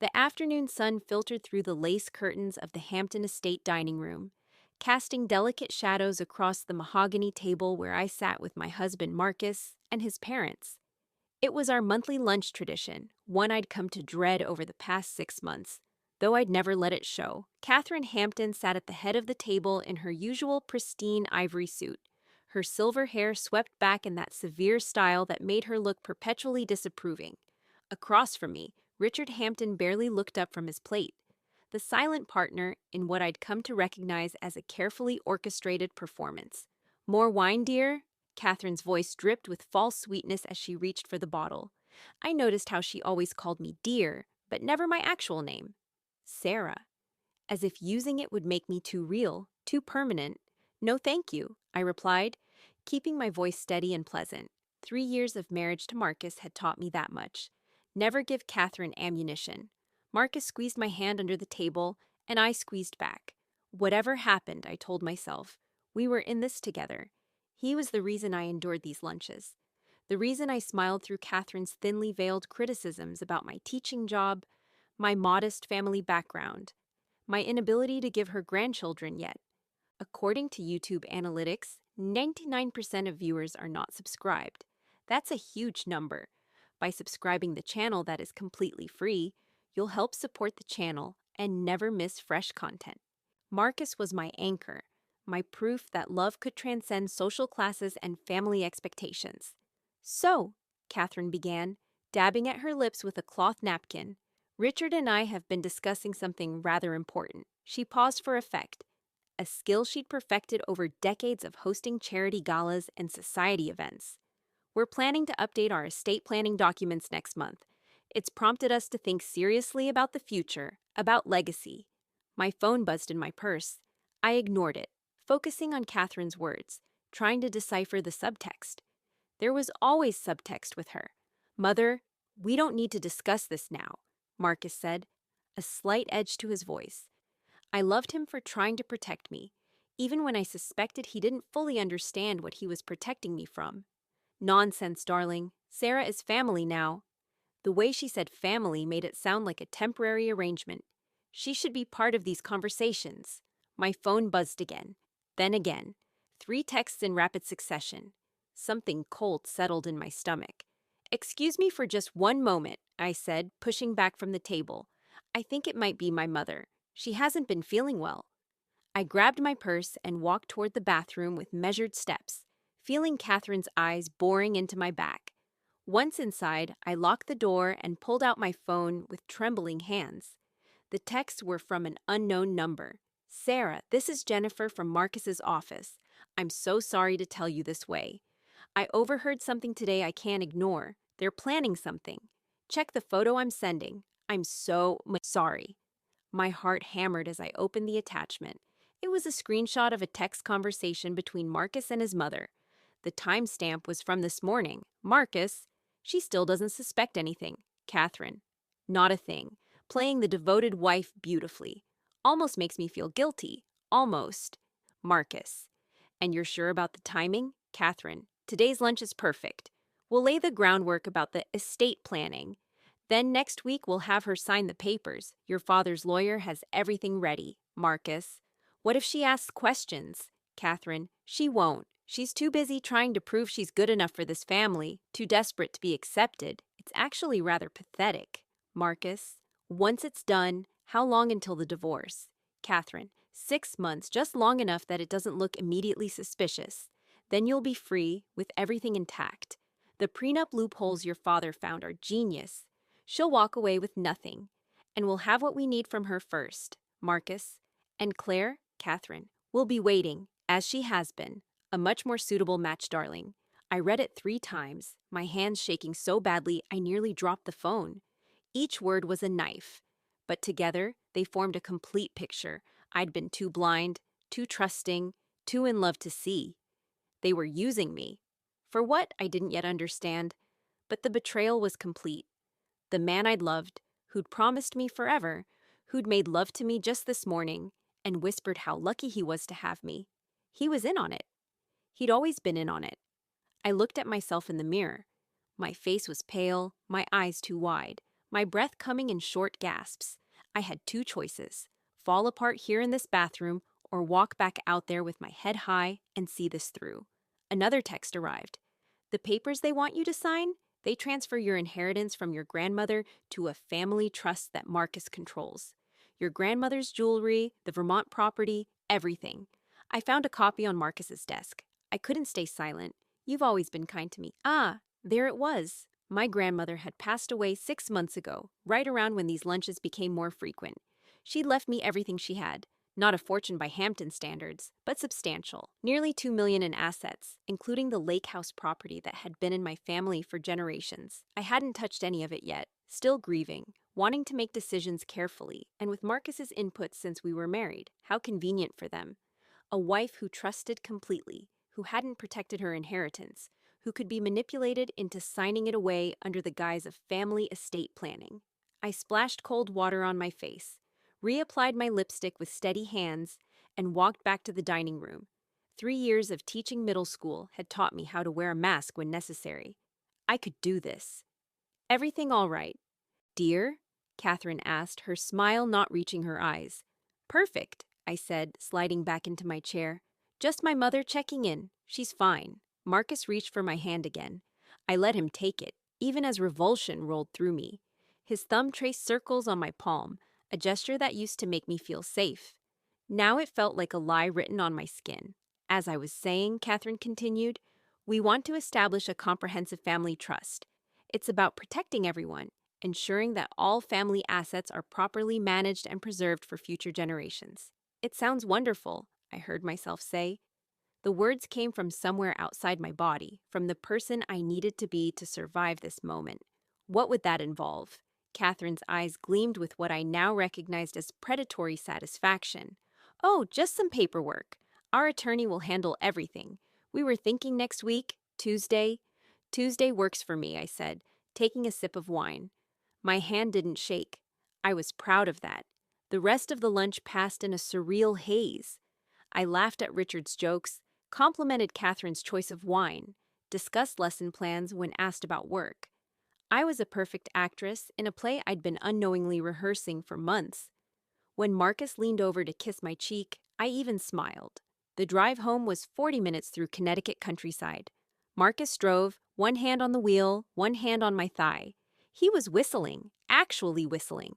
The afternoon sun filtered through the lace curtains of the Hampton Estate dining room, casting delicate shadows across the mahogany table where I sat with my husband Marcus and his parents. It was our monthly lunch tradition, one I'd come to dread over the past 6 months, though I'd never let it show. Catherine Hampton sat at the head of the table in her usual pristine ivory suit, her silver hair swept back in that severe style that made her look perpetually disapproving. Across from me, Richard Hampton barely looked up from his plate, the silent partner in what I'd come to recognize as a carefully orchestrated performance. More wine, dear? Catherine's voice dripped with false sweetness as she reached for the bottle. I noticed how she always called me dear, but never my actual name. Sarah. As if using it would make me too real, too permanent. No, thank you, I replied, keeping my voice steady and pleasant. 3 years of marriage to Marcus had taught me that much. Never give Catherine ammunition. Marcus squeezed my hand under the table, and I squeezed back. Whatever happened, I told myself, we were in this together. He was the reason I endured these lunches. The reason I smiled through Catherine's thinly veiled criticisms about my teaching job, my modest family background, my inability to give her grandchildren yet. According to YouTube analytics, 99% of viewers are not subscribed. That's a huge number. By subscribing the channel that is completely free, you'll help support the channel and never miss fresh content. Marcus was my anchor, my proof that love could transcend social classes and family expectations. So, Catherine began, dabbing at her lips with a cloth napkin, Richard and I have been discussing something rather important. She paused for effect, a skill she'd perfected over decades of hosting charity galas and society events. We're planning to update our estate planning documents next month. It's prompted us to think seriously about the future, about legacy. My phone buzzed in my purse. I ignored it, focusing on Catherine's words, trying to decipher the subtext. There was always subtext with her. Mother, we don't need to discuss this now, Marcus said, a slight edge to his voice. I loved him for trying to protect me, even when I suspected he didn't fully understand what he was protecting me from. Nonsense, darling. Sarah is family now. The way she said family made it sound like a temporary arrangement. She should be part of these conversations. My phone buzzed again, then again. 3 texts in rapid succession. Something cold settled in my stomach. Excuse me for just one moment, I said, pushing back from the table. I think it might be my mother. She hasn't been feeling well. I grabbed my purse and walked toward the bathroom with measured steps, feeling Catherine's eyes boring into my back. Once inside, I locked the door and pulled out my phone with trembling hands. The texts were from an unknown number. Sarah, this is Jennifer from Marcus's office. I'm so sorry to tell you this way. I overheard something today I can't ignore. They're planning something. Check the photo I'm sending. I'm so sorry. My heart hammered as I opened the attachment. It was a screenshot of a text conversation between Marcus and his mother. The timestamp was from this morning. Marcus, she still doesn't suspect anything. Catherine, not a thing. Playing the devoted wife beautifully. Almost makes me feel guilty. Almost. Marcus, and you're sure about the timing? Catherine, today's lunch is perfect. We'll lay the groundwork about the estate planning. Then next week we'll have her sign the papers. Your father's lawyer has everything ready. Marcus, what if she asks questions? Catherine, she won't. She's too busy trying to prove she's good enough for this family, too desperate to be accepted. It's actually rather pathetic. Marcus, once it's done, how long until the divorce? Catherine, 6 months, just long enough that it doesn't look immediately suspicious. Then you'll be free, with everything intact. The prenup loopholes your father found are genius. She'll walk away with nothing, and we'll have what we need from her first. Marcus, and Claire, Catherine, will be waiting, as she has been. A much more suitable match, darling. I read it 3 times, my hands shaking so badly I nearly dropped the phone. Each word was a knife, but together they formed a complete picture I'd been too blind, too trusting, too in love to see. They were using me. For what, I didn't yet understand, but the betrayal was complete. The man I'd loved, who'd promised me forever, who'd made love to me just this morning and whispered how lucky he was to have me, he was in on it. He'd always been in on it. I looked at myself in the mirror. My face was pale, my eyes too wide, my breath coming in short gasps. I had two choices: fall apart here in this bathroom or walk back out there with my head high and see this through. Another text arrived. The papers they want you to sign? They transfer your inheritance from your grandmother to a family trust that Marcus controls. Your grandmother's jewelry, the Vermont property, everything. I found a copy on Marcus's desk. I couldn't stay silent. You've always been kind to me. Ah, there it was. My grandmother had passed away 6 months ago, right around when these lunches became more frequent. She'd left me everything she had. Not a fortune by Hampton standards, but substantial. Nearly $2 million in assets, including the lake house property that had been in my family for generations. I hadn't touched any of it yet, still grieving, wanting to make decisions carefully, and with Marcus's input since we were married. How convenient for them. A wife who trusted completely, who hadn't protected her inheritance, who could be manipulated into signing it away under the guise of family estate planning. I splashed cold water on my face, reapplied my lipstick with steady hands, and walked back to the dining room. 3 years of teaching middle school had taught me how to wear a mask when necessary. I could do this. Everything all right, dear? Catherine asked, her smile not reaching her eyes. Perfect, I said, sliding back into my chair. Just my mother checking in. She's fine. Marcus reached for my hand again. I let him take it, even as revulsion rolled through me. His thumb traced circles on my palm, a gesture that used to make me feel safe. Now it felt like a lie written on my skin. As I was saying, Catherine continued, we want to establish a comprehensive family trust. It's about protecting everyone, ensuring that all family assets are properly managed and preserved for future generations. It sounds wonderful, I heard myself say. The words came from somewhere outside my body, from the person I needed to be to survive this moment. What would that involve? Catherine's eyes gleamed with what I now recognized as predatory satisfaction. Oh, just some paperwork. Our attorney will handle everything. We were thinking next week, Tuesday. Tuesday works for me, I said, taking a sip of wine. My hand didn't shake. I was proud of that. The rest of the lunch passed in a surreal haze. I laughed at Richard's jokes, complimented Catherine's choice of wine, discussed lesson plans when asked about work. I was a perfect actress in a play I'd been unknowingly rehearsing for months. When Marcus leaned over to kiss my cheek, I even smiled. The drive home was 40 minutes through Connecticut countryside. Marcus drove, one hand on the wheel, one hand on my thigh. He was whistling, actually whistling.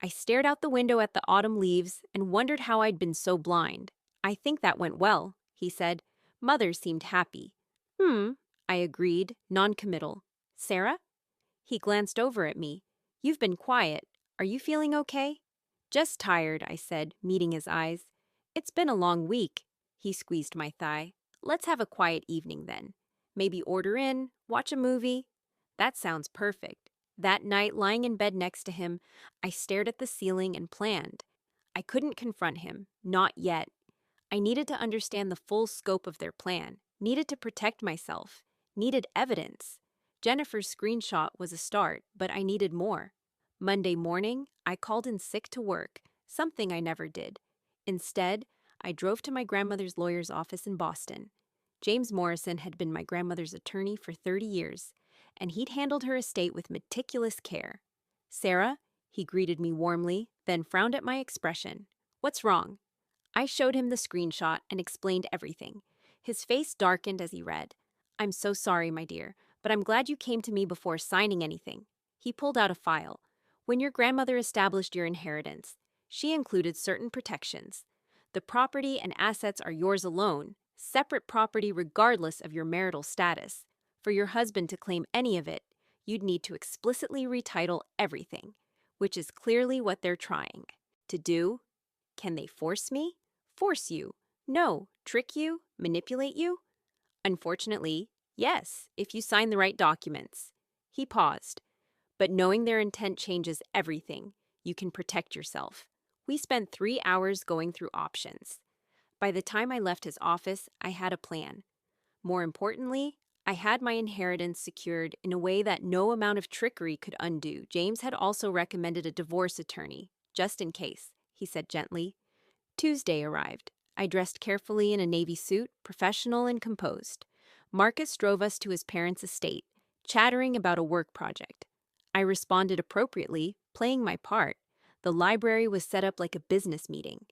I stared out the window at the autumn leaves and wondered how I'd been so blind. I think that went well, he said. Mother seemed happy. I agreed, non-committal. Sarah? He glanced over at me. You've been quiet. Are you feeling okay? Just tired, I said, meeting his eyes. It's been a long week. He squeezed my thigh. Let's have a quiet evening then. Maybe order in, watch a movie. That sounds perfect. That night, lying in bed next to him, I stared at the ceiling and planned. I couldn't confront him, not yet. I needed to understand the full scope of their plan, needed to protect myself, needed evidence. Jennifer's screenshot was a start, but I needed more. Monday morning, I called in sick to work, something I never did. Instead, I drove to my grandmother's lawyer's office in Boston. James Morrison had been my grandmother's attorney for 30 years, and he'd handled her estate with meticulous care. Sarah, he greeted me warmly, then frowned at my expression. What's wrong? I showed him the screenshot and explained everything. His face darkened as he read. I'm so sorry, my dear, but I'm glad you came to me before signing anything. He pulled out a file. When your grandmother established your inheritance, she included certain protections. The property and assets are yours alone, separate property regardless of your marital status. For your husband to claim any of it, you'd need to explicitly retitle everything, which is clearly what they're trying to do. Can they force me? Force you? No. Trick you? Manipulate you? Unfortunately, yes, if you sign the right documents. He paused. But knowing their intent changes everything. You can protect yourself. We spent 3 hours going through options. By the time I left his office, I had a plan. More importantly, I had my inheritance secured in a way that no amount of trickery could undo. James had also recommended a divorce attorney, just in case, he said gently. Tuesday arrived. I dressed carefully in a navy suit, professional and composed. Marcus drove us to his parents' estate, chattering about a work project. I responded appropriately, playing my part. The library was set up like a business meeting.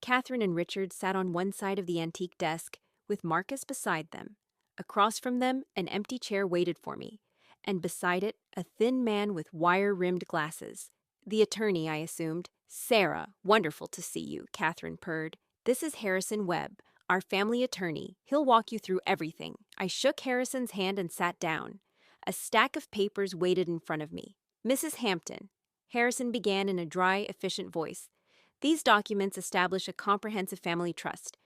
Catherine and Richard sat on one side of the antique desk, with Marcus beside them. Across from them, an empty chair waited for me, and beside it, a thin man with wire-rimmed glasses. The attorney, I assumed. "Sarah, wonderful to see you," Catherine purred. "This is Harrison Webb, our family attorney. He'll walk you through everything." I shook Harrison's hand and sat down. A stack of papers waited in front of me. "Mrs. Hampton," Harrison began in a dry, efficient voice, "these documents establish a comprehensive family trust.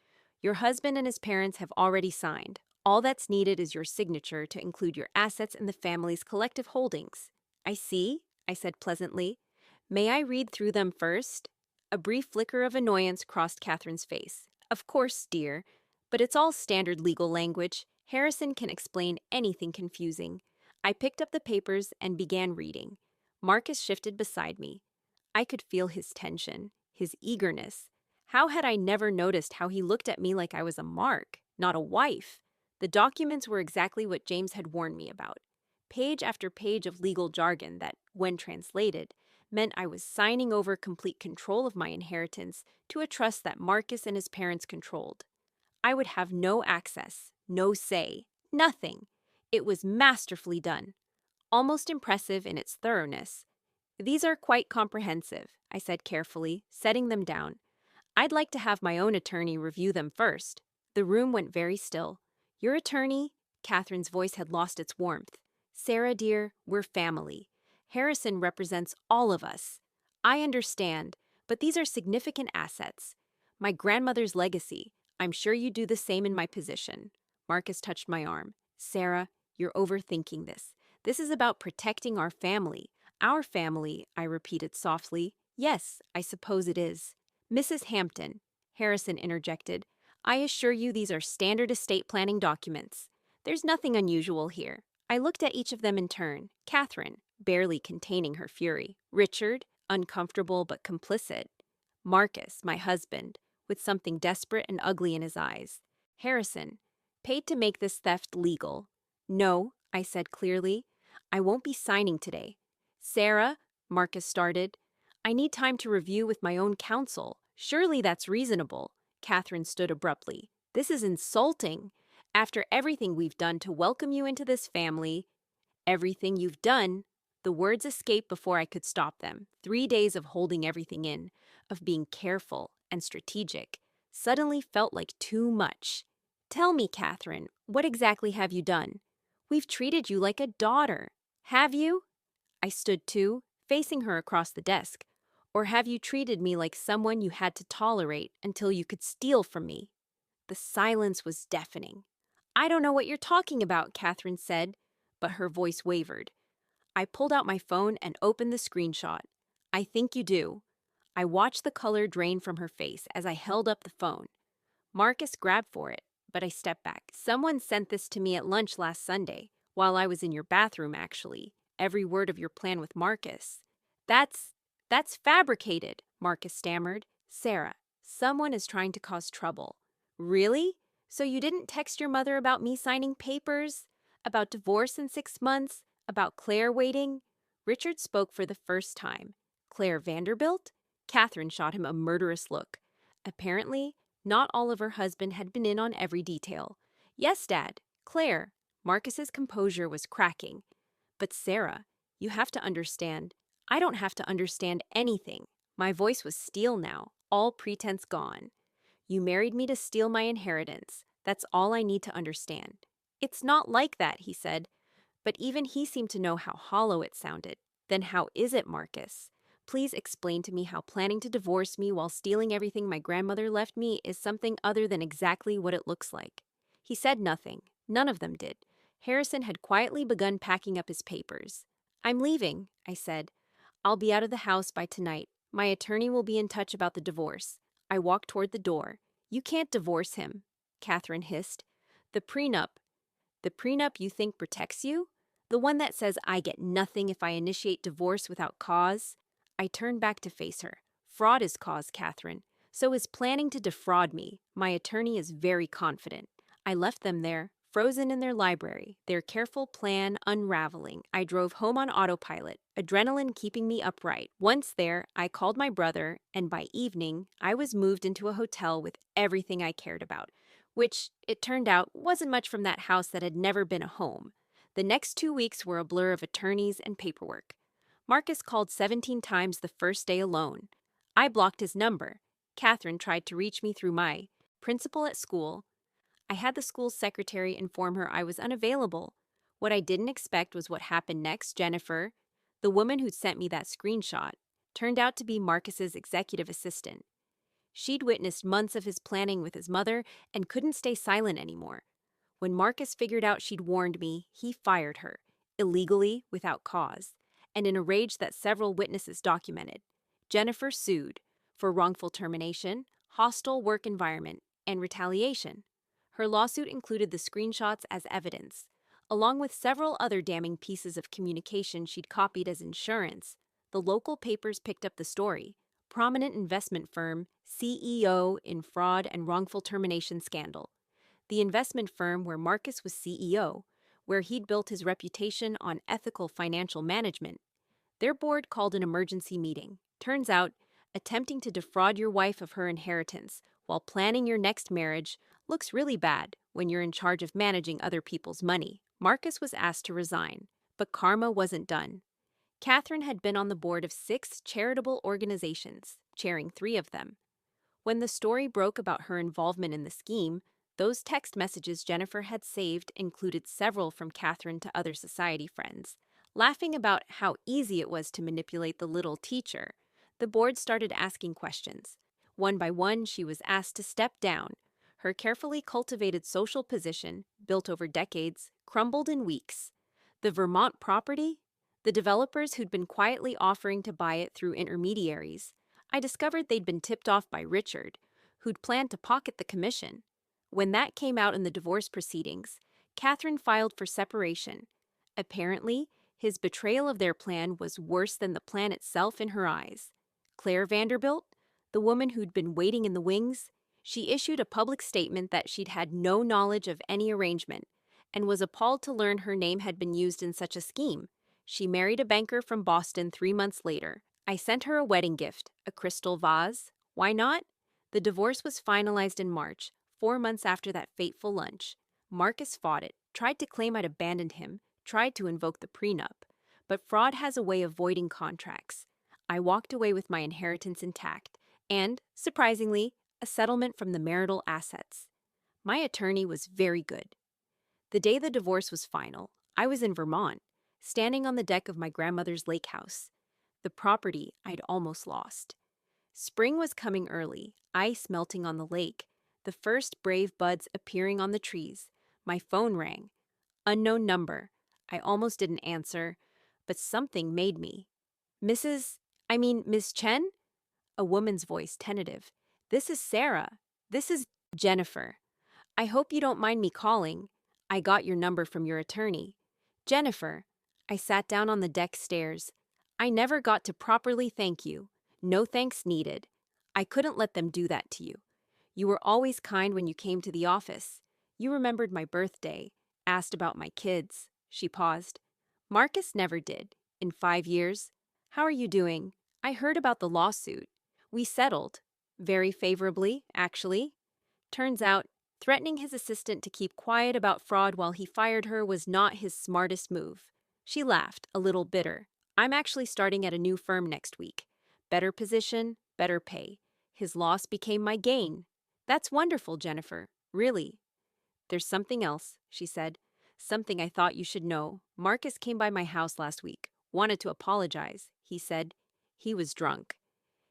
Your husband and his parents have already signed. All that's needed is your signature to include your assets in the family's collective holdings." "I see," I said pleasantly. "May I read through them first?" A brief flicker of annoyance crossed Catherine's face. "Of course, dear, but it's all standard legal language. Harrison can explain anything confusing." I picked up the papers and began reading. Marcus shifted beside me. I could feel his tension, his eagerness. How had I never noticed how he looked at me like I was a mark, not a wife? The documents were exactly what James had warned me about. Page after page of legal jargon that, when translated, meant I was signing over complete control of my inheritance to a trust that Marcus and his parents controlled. I would have no access, no say, nothing. It was masterfully done, almost impressive in its thoroughness. "These are quite comprehensive," I said carefully, setting them down. "I'd like to have my own attorney review them first." The room went very still. "Your attorney?" Catherine's voice had lost its warmth. "Sarah, dear, we're family. Harrison represents all of us. I understand, but these are significant assets. My grandmother's legacy. I'm sure you do the same in my position." Marcus touched my arm. "Sarah, you're overthinking this. This is about protecting our family." "Our family," I repeated softly. "Yes, I suppose it is." "Mrs. Hampton," Harrison interjected, "I assure you these are standard estate planning documents. There's nothing unusual here." I looked at each of them in turn. Catherine, barely containing her fury. Richard, uncomfortable but complicit. Marcus, my husband, with something desperate and ugly in his eyes. Harrison, paid to make this theft legal. "No," I said clearly, "I won't be signing today." "Sarah," Marcus started, "I need time to review with my own counsel. Surely that's reasonable." Catherine stood abruptly. "This is insulting. After everything we've done to welcome you into this family." "Everything you've done." The words escaped before I could stop them. 3 days of holding everything in, of being careful and strategic, suddenly felt like too much. "Tell me, Catherine, what exactly have you done? We've treated you like a daughter. Have you?" I stood too, facing her across the desk. "Or have you treated me like someone you had to tolerate until you could steal from me?" The silence was deafening. "I don't know what you're talking about," Catherine said, but her voice wavered. I pulled out my phone and opened the screenshot. "I think you do." I watched the color drain from her face as I held up the phone. Marcus grabbed for it, but I stepped back. "Someone sent this to me at lunch last Sunday, while I was in your bathroom, actually. Every word of your plan with Marcus." That's fabricated," Marcus stammered. "Sarah, someone is trying to cause trouble." "Really? So you didn't text your mother about me signing papers? About divorce in 6 months? About Claire waiting?" Richard spoke for the first time. "Claire Vanderbilt?" Catherine shot him a murderous look. Apparently, not all of her husband had been in on every detail. "Yes, Dad, Claire." Marcus's composure was cracking. "But Sarah, you have to understand. I don't have to understand anything." My voice was steel now, all pretense gone. "You married me to steal my inheritance. That's all I need to understand." "It's not like that," he said. But even he seemed to know how hollow it sounded. "Then how is it, Marcus? Please explain to me how planning to divorce me while stealing everything my grandmother left me is something other than exactly what it looks like." He said nothing. None of them did. Harrison had quietly begun packing up his papers. "I'm leaving," I said. "I'll be out of the house by tonight. My attorney will be in touch about the divorce." I walked toward the door. "You can't divorce him," Catherine hissed. The prenup you think protects you? The one that says I get nothing if I initiate divorce without cause?" I turned back to face her. "Fraud is cause, Catherine. So is planning to defraud me. My attorney is very confident." I left them there, frozen in their library, their careful plan unraveling. I drove home on autopilot, adrenaline keeping me upright. Once there, I called my brother, and by evening, I was moved into a hotel with everything I cared about, which, it turned out, wasn't much from that house that had never been a home. The next 2 weeks were a blur of attorneys and paperwork. Marcus called 17 times the first day alone. I blocked his number. Catherine tried to reach me through my principal at school. I had the school's secretary inform her I was unavailable. What I didn't expect was what happened next. Jennifer, the woman who'd sent me that screenshot, turned out to be Marcus's executive assistant. She'd witnessed months of his planning with his mother and couldn't stay silent anymore. When Marcus figured out she'd warned me, he fired her, illegally, without cause, and in a rage that several witnesses documented. Jennifer sued for wrongful termination, hostile work environment, and retaliation. Her lawsuit included the screenshots as evidence, along with several other damning pieces of communication she'd copied as insurance. The local papers picked up the story. Prominent investment firm, CEO in fraud and wrongful termination scandal. The investment firm where Marcus was CEO, where he'd built his reputation on ethical financial management. Their board called an emergency meeting. Turns out, attempting to defraud your wife of her inheritance while planning your next marriage looks really bad when you're in charge of managing other people's money. Marcus was asked to resign, but karma wasn't done. Catherine had been on the board of 6 charitable organizations, chairing 3 of them. When the story broke about her involvement in the scheme, those text messages Jennifer had saved included several from Catherine to other society friends, laughing about how easy it was to manipulate the little teacher. The board started asking questions. One by one, she was asked to step down. Her carefully cultivated social position, built over decades, crumbled in weeks. The Vermont property? The developers who'd been quietly offering to buy it through intermediaries. I discovered they'd been tipped off by Richard, who'd planned to pocket the commission. When that came out in the divorce proceedings, Catherine filed for separation. Apparently, his betrayal of their plan was worse than the plan itself in her eyes. Claire Vanderbilt, the woman who'd been waiting in the wings, she issued a public statement that she'd had no knowledge of any arrangement and was appalled to learn her name had been used in such a scheme. She married a banker from Boston 3 months later. I sent her a wedding gift, a crystal vase. Why not? The divorce was finalized in March, 4 months after that fateful lunch. Marcus fought it, tried to claim I'd abandoned him, tried to invoke the prenup. But fraud has a way of voiding contracts. I walked away with my inheritance intact and, surprisingly, a settlement from the marital assets. My attorney was very good. The day the divorce was final, I was in Vermont, standing on the deck of my grandmother's lake house, the property I'd almost lost. Spring was coming early, ice melting on the lake, the first brave buds appearing on the trees. My phone rang. Unknown number. I almost didn't answer, but something made me. Miss Chen? A woman's voice, tentative. This is Sarah. This is Jennifer. I hope you don't mind me calling. I got your number from your attorney. Jennifer. I sat down on the deck stairs. I never got to properly thank you. No thanks needed. I couldn't let them do that to you. You were always kind when you came to the office. You remembered my birthday, asked about my kids. She paused. Marcus never did. In 5 years. How are you doing? I heard about the lawsuit. We settled. Very favorably, actually. Turns out, threatening his assistant to keep quiet about fraud while he fired her was not his smartest move. She laughed, a little bitter. I'm actually starting at a new firm next week. Better position, better pay. His loss became my gain. That's wonderful, Jennifer. Really. There's something else, she said. Something I thought you should know. Marcus came by my house last week. Wanted to apologize, he said. He was drunk.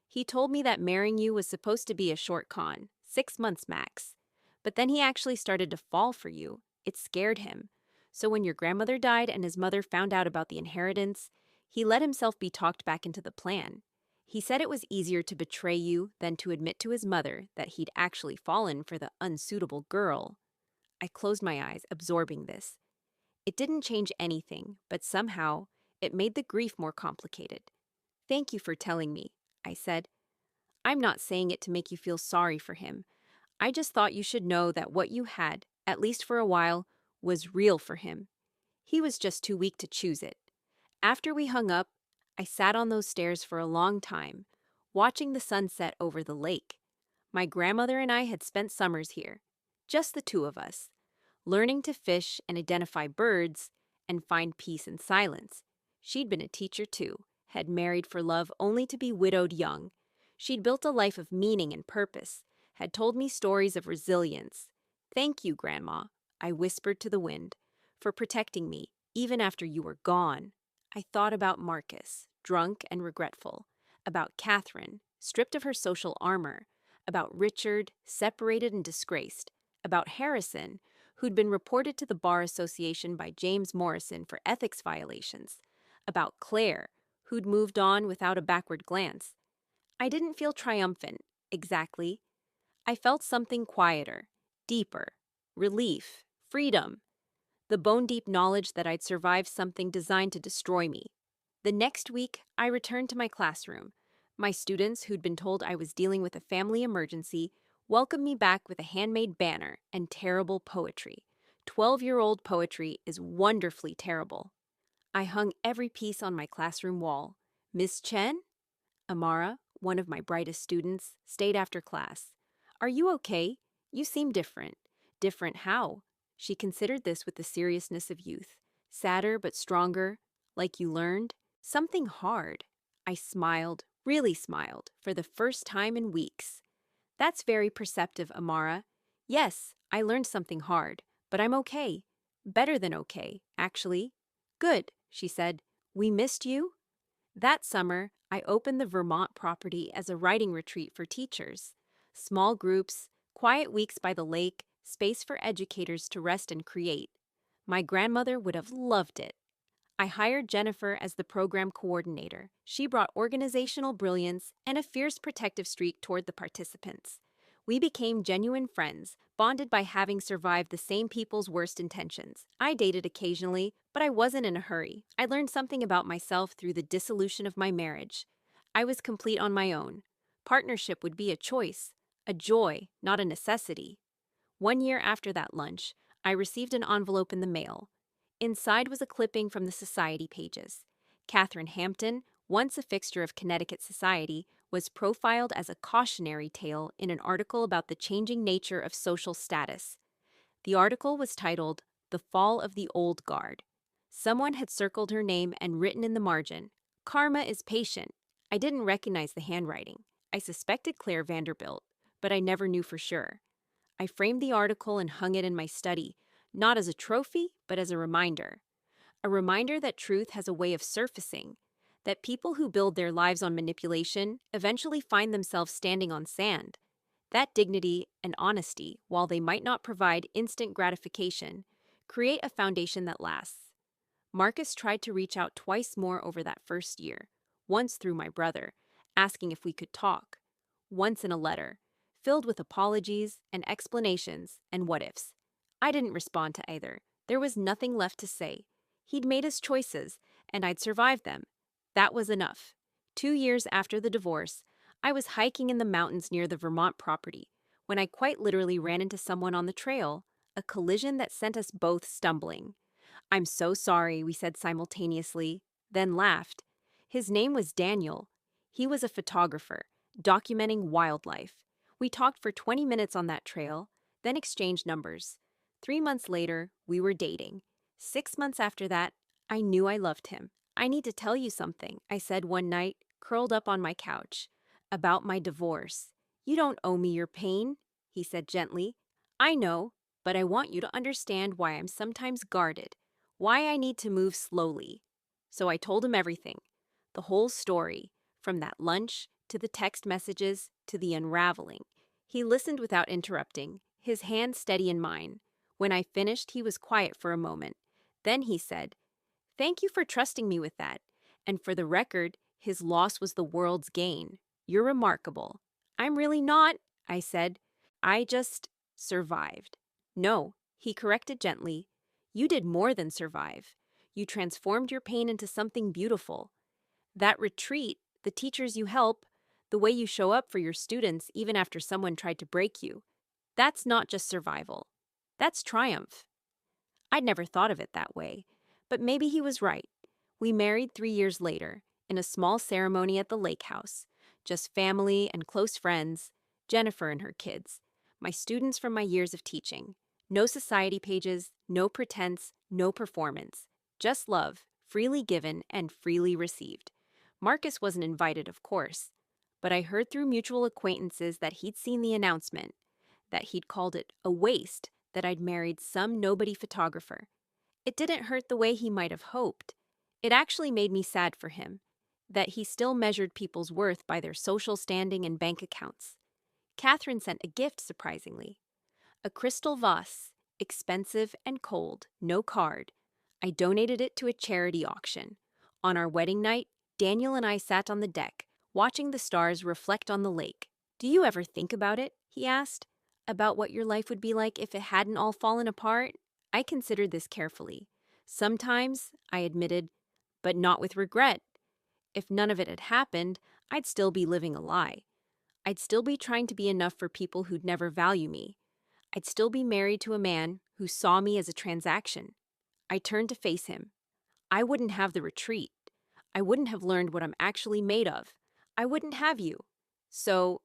He told me that marrying you was supposed to be a short con, 6 months max. But then he actually started to fall for you. It scared him. So when your grandmother died and his mother found out about the inheritance, he let himself be talked back into the plan. He said it was easier to betray you than to admit to his mother that he'd actually fallen for the unsuitable girl. I closed my eyes, absorbing this. It didn't change anything, but somehow it made the grief more complicated. Thank you for telling me, I said. I'm not saying it to make you feel sorry for him. I just thought you should know that what you had, at least for a while, was real for him. He was just too weak to choose it. After we hung up, I sat on those stairs for a long time, watching the sunset over the lake. My grandmother and I had spent summers here, just the two of us, learning to fish and identify birds and find peace in silence. She'd been a teacher too, had married for love only to be widowed young. She'd built a life of meaning and purpose, had told me stories of resilience. "Thank you, Grandma," I whispered to the wind, "for protecting me, even after you were gone." I thought about Marcus, drunk and regretful, about Catherine, stripped of her social armor, about Richard, separated and disgraced, about Harrison, who'd been reported to the Bar Association by James Morrison for ethics violations, about Claire, who'd moved on without a backward glance. I didn't feel triumphant, exactly. I felt something quieter, deeper, relief, freedom, the bone-deep knowledge that I'd survived something designed to destroy me. The next week, I returned to my classroom. My students, who'd been told I was dealing with a family emergency, welcomed me back with a handmade banner and terrible poetry. 12-year-old poetry is wonderfully terrible. I hung every piece on my classroom wall. "Miss Chen?" Amara, one of my brightest students, stayed after class. "Are you okay? You seem different." "Different how?" She considered this with the seriousness of youth. "Sadder but stronger, like you learned something hard." I smiled, really smiled, for the first time in weeks. "That's very perceptive, Amara. Yes, I learned something hard, but I'm okay. Better than okay, actually." "Good," she said. "We missed you?" That summer, I opened the Vermont property as a writing retreat for teachers. Small groups, quiet weeks by the lake, space for educators to rest and create. My grandmother would have loved it. I hired Jennifer as the program coordinator. She brought organizational brilliance and a fierce protective streak toward the participants. We became genuine friends, bonded by having survived the same people's worst intentions. I dated occasionally, but I wasn't in a hurry. I learned something about myself through the dissolution of my marriage. I was complete on my own. Partnership would be a choice, a joy, not a necessity. 1 year after that lunch, I received an envelope in the mail. Inside was a clipping from the society pages. Catherine Hampton, once a fixture of Connecticut society, was profiled as a cautionary tale in an article about the changing nature of social status. The article was titled "The Fall of the Old Guard." Someone had circled her name and written in the margin, "Karma is patient." I didn't recognize the handwriting. I suspected Claire Vanderbilt, but I never knew for sure. I framed the article and hung it in my study, not as a trophy, but as a reminder. A reminder that truth has a way of surfacing, that people who build their lives on manipulation eventually find themselves standing on sand. That dignity and honesty, while they might not provide instant gratification, create a foundation that lasts. Marcus tried to reach out twice more over that first year, once through my brother, asking if we could talk, once in a letter, filled with apologies and explanations and what-ifs. I didn't respond to either. There was nothing left to say. He'd made his choices, and I'd survived them. That was enough. 2 years after the divorce, I was hiking in the mountains near the Vermont property when I quite literally ran into someone on the trail, a collision that sent us both stumbling. "I'm so sorry," we said simultaneously, then laughed. His name was Daniel. He was a photographer, documenting wildlife. We talked for 20 minutes on that trail, then exchanged numbers. 3 months later, we were dating. 6 months after that, I knew I loved him. "I need to tell you something," I said one night, curled up on my couch. "About my divorce." "You don't owe me your pain," he said gently. "I know, but I want you to understand why I'm sometimes guarded, why I need to move slowly." So I told him everything, the whole story, from that lunch to the text messages to the unraveling. He listened without interrupting, his hand steady in mine. When I finished, he was quiet for a moment. Then he said, "Thank you for trusting me with that. And for the record, his loss was the world's gain. You're remarkable." "I'm really not," I said. "I just survived." "No," he corrected gently. "You did more than survive. You transformed your pain into something beautiful. That retreat, the teachers you help, the way you show up for your students even after someone tried to break you, that's not just survival. That's triumph." I'd never thought of it that way. But maybe he was right. We married 3 years later, in a small ceremony at the lake house. Just family and close friends, Jennifer and her kids, my students from my years of teaching. No society pages, no pretense, no performance. Just love, freely given and freely received. Marcus wasn't invited, of course, but I heard through mutual acquaintances that he'd seen the announcement, that he'd called it a waste that I'd married some nobody photographer. It didn't hurt the way he might have hoped. It actually made me sad for him, that he still measured people's worth by their social standing and bank accounts. Catherine sent a gift, surprisingly. A crystal vase, expensive and cold, no card. I donated it to a charity auction. On our wedding night, Daniel and I sat on the deck, watching the stars reflect on the lake. "Do you ever think about it?" he asked. "About what your life would be like if it hadn't all fallen apart?" I considered this carefully. Sometimes, I admitted, but not with regret. If none of it had happened, I'd still be living a lie. I'd still be trying to be enough for people who'd never value me. I'd still be married to a man who saw me as a transaction. I turned to face him. I wouldn't have the retreat. I wouldn't have learned what I'm actually made of. I wouldn't have you. So,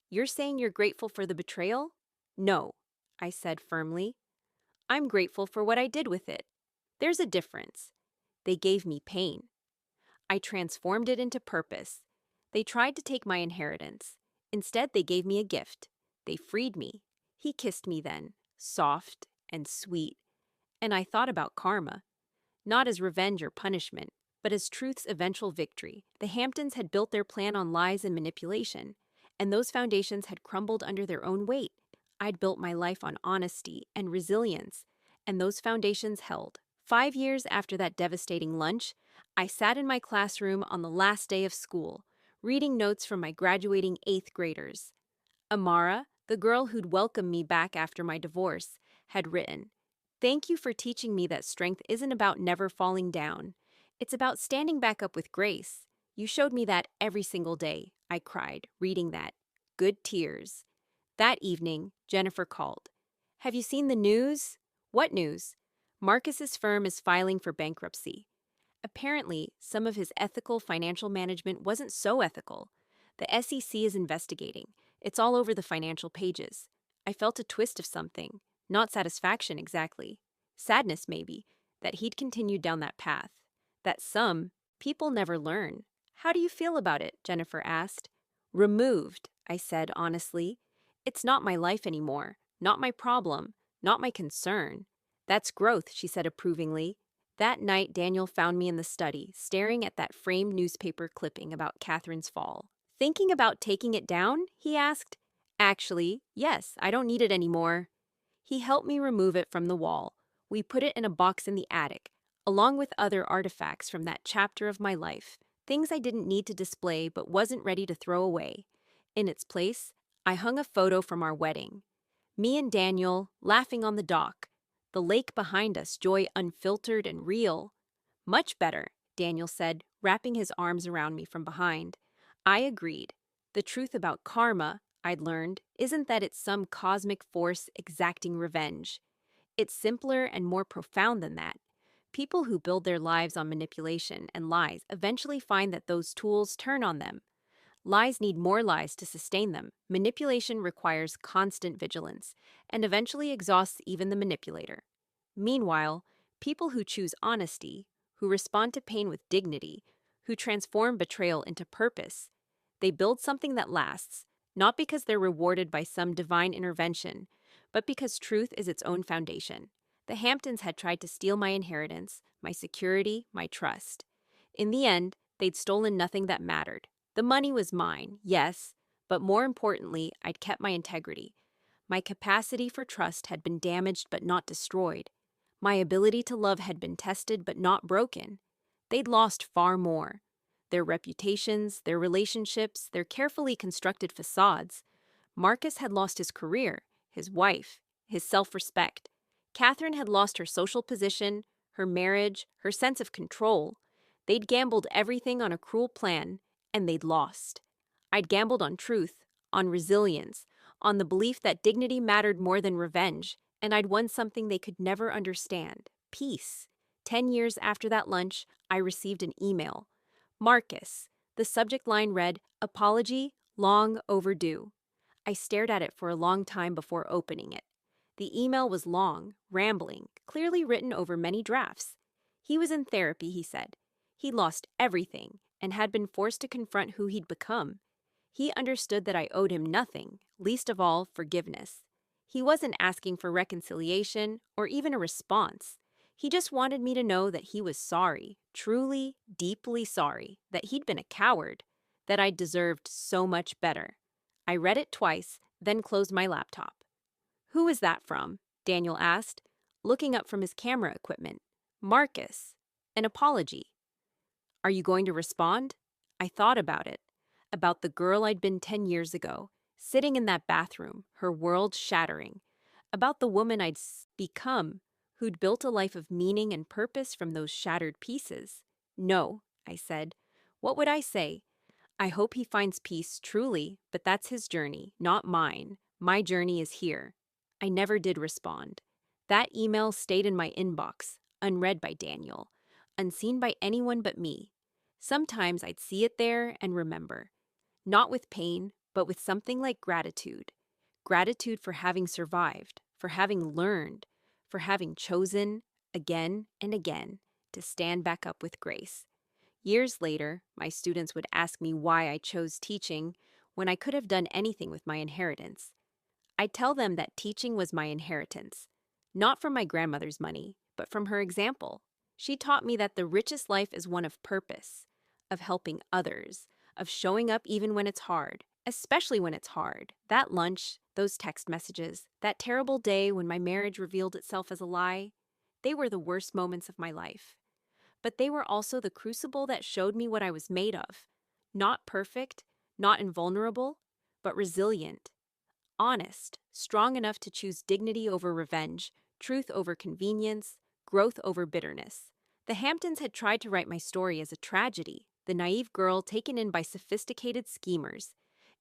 you're saying you're grateful for the betrayal? No, I said firmly. I'm grateful for what I did with it. There's a difference. They gave me pain. I transformed it into purpose. They tried to take my inheritance. Instead, they gave me a gift. They freed me. He kissed me then, soft and sweet. And I thought about karma, not as revenge or punishment, but as truth's eventual victory. The Hamptons had built their plan on lies and manipulation, and those foundations had crumbled under their own weight. I'd built my life on honesty and resilience, and those foundations held. 5 years after that devastating lunch, I sat in my classroom on the last day of school, reading notes from my graduating 8th graders. Amara, the girl who'd welcomed me back after my divorce, had written, "Thank you for teaching me that strength isn't about never falling down. It's about standing back up with grace. You showed me that every single day," I cried, reading that. Good tears. That evening, Jennifer called. "Have you seen the news?" "What news?" "Marcus's firm is filing for bankruptcy." Apparently, some of his ethical financial management wasn't so ethical. The SEC is investigating. It's all over the financial pages. I felt a twist of something. Not satisfaction exactly. Sadness, maybe, that he'd continued down that path. That some people never learn. "How do you feel about it?" Jennifer asked. "Removed," I said honestly. "It's not my life anymore. Not my problem. Not my concern." "That's growth," she said approvingly. That night, Daniel found me in the study, staring at that framed newspaper clipping about Catherine's fall. "Thinking about taking it down?" he asked. "Actually, yes, I don't need it anymore." He helped me remove it from the wall. We put it in a box in the attic, along with other artifacts from that chapter of my life, things I didn't need to display but wasn't ready to throw away. In its place, I hung a photo from our wedding. Me and Daniel, laughing on the dock. The lake behind us, joy unfiltered and real. "Much better," Daniel said, wrapping his arms around me from behind. I agreed. The truth about karma, I'd learned, isn't that it's some cosmic force exacting revenge. It's simpler and more profound than that. People who build their lives on manipulation and lies eventually find that those tools turn on them. Lies need more lies to sustain them. Manipulation requires constant vigilance and eventually exhausts even the manipulator. Meanwhile, people who choose honesty, who respond to pain with dignity, who transform betrayal into purpose, they build something that lasts, not because they're rewarded by some divine intervention, but because truth is its own foundation. The Hamptons had tried to steal my inheritance, my security, my trust. In the end, they'd stolen nothing that mattered. The money was mine, yes, but more importantly, I'd kept my integrity. My capacity for trust had been damaged but not destroyed. My ability to love had been tested but not broken. They'd lost far more. Their reputations, their relationships, their carefully constructed facades. Marcus had lost his career, his wife, his self-respect. Catherine had lost her social position, her marriage, her sense of control. They'd gambled everything on a cruel plan, and they'd lost. I'd gambled on truth, on resilience, on the belief that dignity mattered more than revenge, and I'd won something they could never understand: peace. 10 years after that lunch, I received an email. Marcus. The subject line read, "Apology, long overdue." I stared at it for a long time before opening it. The email was long, rambling, clearly written over many drafts. He was in therapy, he said. He'd lost everything and had been forced to confront who he'd become. He understood that I owed him nothing, least of all forgiveness. He wasn't asking for reconciliation or even a response. He just wanted me to know that he was sorry, truly, deeply sorry, that he'd been a coward, that I'd deserved so much better. I read it twice, then closed my laptop. "Who is that from?" Daniel asked, looking up from his camera equipment. "Marcus. An apology." "Are you going to respond?" I thought about the girl I'd been 10 years ago, sitting in that bathroom, her world shattering, about the woman I'd become, who'd built a life of meaning and purpose from those shattered pieces. "No," I said. What would I say? I hope he finds peace, truly, but that's his journey, not mine. My journey is here. I never did respond. That email stayed in my inbox, unread by Daniel, unseen by anyone but me. Sometimes I'd see it there and remember. Not with pain, but with something like gratitude. Gratitude for having survived, for having learned, for having chosen, again and again, to stand back up with grace. Years later, my students would ask me why I chose teaching when I could have done anything with my inheritance. I'd tell them that teaching was my inheritance, not from my grandmother's money, but from her example. She taught me that the richest life is one of purpose, of helping others, of showing up even when it's hard, especially when it's hard. That lunch, those text messages, that terrible day when my marriage revealed itself as a lie, they were the worst moments of my life. But they were also the crucible that showed me what I was made of. Not perfect, not invulnerable, but resilient. Honest, strong enough to choose dignity over revenge, truth over convenience, growth over bitterness. The Hamptons had tried to write my story as a tragedy, the naive girl taken in by sophisticated schemers.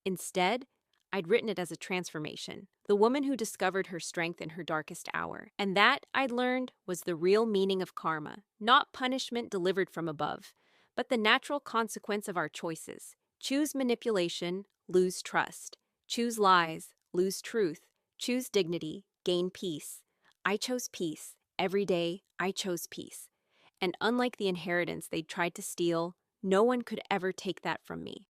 Instead, I'd written it as a transformation, the woman who discovered her strength in her darkest hour. And that, I'd learned, was the real meaning of karma, not punishment delivered from above, but the natural consequence of our choices. Choose manipulation, lose trust. Choose lies, lose truth. Choose dignity, gain peace. I chose peace. Every day, I chose peace. And unlike the inheritance they'd tried to steal, no one could ever take that from me.